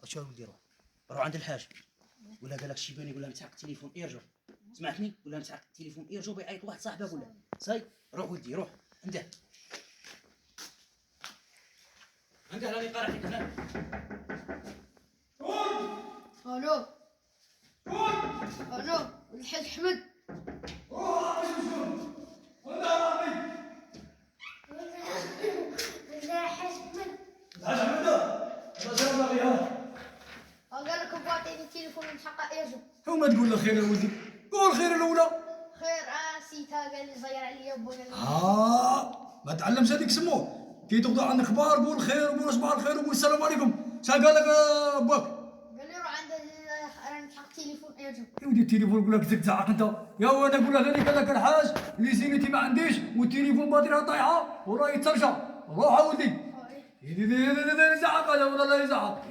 شو ولدي روح عند الحاج. ولا قال لك شيباني ولا مسحق التليفون ارجع. سمعتني؟ ولا مسحق التليفون ارجع بيعيط لواحد صاحبه ولا صاي. روح ولدي روح عنده. عنده راني قارح لك هنا. الو الو الحاج احمد. قال لك بعطيني التليفون ونحقق ارجع. وما تقول له خير يا ولدي، قول خير الاولى. خير نسيتها، قال لي زير عليا بويا. ما تعلمش هذيك سموه كي تغدو عن اخبار قول خير وقول صباح الخير وقول السلام عليكم. شحال قال لك باك؟ قال لي روح عند راني نحقق التليفون ارجع. يا ودي التليفون يقول لك زك تزعق انت. يا وانا نقول له هذيك هذاك الحاج اللي زينتي ما عنديش والتليفون باتريها طايحه وراهي ترجع. روح يا ولدي. يدي يزعق هذا والله لا يزعق.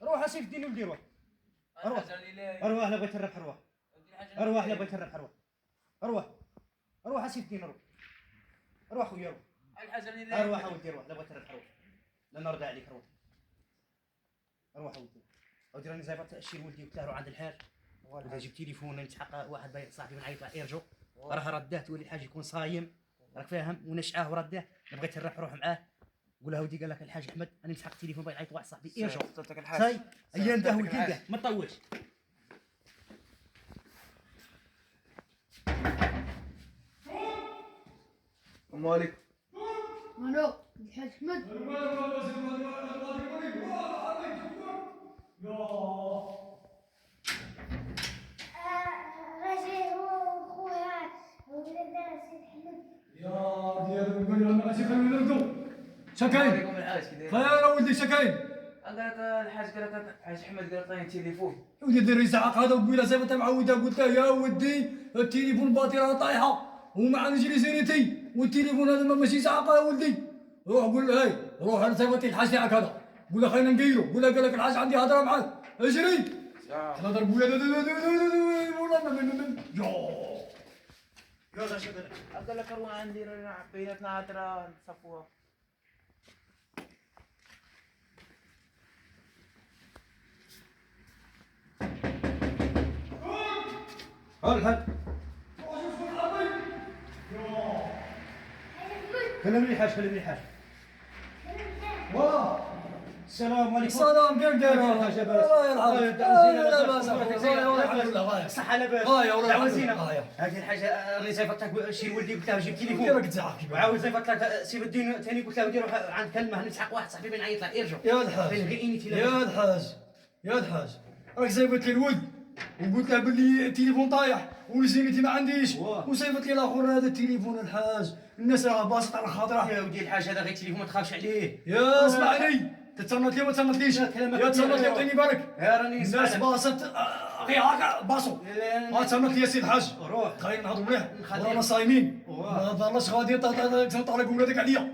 روح اسيف الدين ولدي روح. روح انا بغيت نربح روح. روح انا بغيت نربح روح اسيف الدين روح خويا روح. روح ولدي روح لا بغيت نربح روح. لا نرضى عليك روح ولدي. ودي راني زايبط تاشير ولدي قلت له روح عند الحاج. ولا جيب تليفون نتحقق واحد بايع صاحبي من عيط ارجو. راه رداه تولي الحاج يكون صايم راك فاهم ونشعاه ورداه. انا بغيت نربح روح معاه. قول له ودي قال لك الحاج احمد انا مسحق التليفون باغي يعيط واحد صاحبي ارجع. صاي ايام ده ولدي ده ما تطولش. السلام عليكم. الو الحاج احمد. شكاين خير يا ولدي شكاين. قال لك الحاج قال لك الحاج احمد قال لك عطيني التليفون. يا ودي دير يزعق هذا وقبيله زي ما انت معوده. قلت له يا ودي التليفون باتريها طايحه وما عنديش لي زينتي والتليفون هذا ماشي يزعق يا ولدي. روح قول له هاي روح انا زي الحاج تاعك هذا. قول له خلينا نقيلو. قول له قال لك الحاج عندي هضره معاك. اجري احنا ضربوا يلا شكرا. قال لك روح عندي بيناتنا عطره نصفوها. الحاج كلمني الحاج السلام عليكم. السلام كيف داير؟ الله يرحمك. صحة لاباس. يا ولد هذه الحاجة راني زيفط لك شي ولدي قلت له جيب كيف تليفون. راك تزعق؟ وعاود زيفط لك سيف الدين ثاني قلت له ودي روح عند كلمة نسحق واحد صاحبي بين عيط له ارجع. يا الحاج يا الحاج راك زيفط لي الولد وقلت له باللي التليفون طايح وزينتي ما عنديش وصيفط لي الاخر هذا التليفون. الحاج الناس راه باسط على خاطره. يا ودي الحاج هذا غير تليفون ما تخافش عليه. يا اسمعني تتصنت لي ما تصنتليش. يا تصنت لي عطيني بالك. يا راني الناس باسط غير هكا باصوا. ما تصنت لي يا سيد الحاج. روح خلينا نهضروا مليح ورانا صايمين. ما ظلش غادي تنطلق ولادك عليا.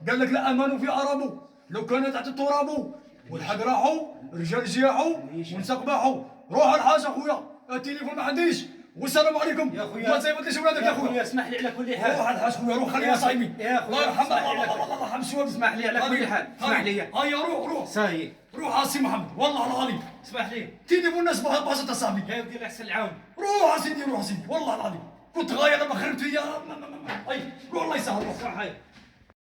قال لك لا امانوا في عربو لو كان تحت التراب والحق راحوا رجال جاعوا ونسقبحوا. روح الحاج اخويا التليفون ما عنديش والسلام عليكم. يا خويا ما تزيفطليش ولادك يا خويا. اسمح لي على كل حال. روح الحاج خويا روح خلينا صايمين. يا خويا الله يرحمه الله يرحم الشباب. اسمح لي على كل حال. اسمح لي. هيا روح ساي روح على سي محمد والله العظيم. اسمح لي. تليفون الناس باسط صاحبي. يا ودي الله يحسن العون. روح يا سيدي والله العظيم كنت غاية لما خربت فيا. اي والله يسهل. صح هاي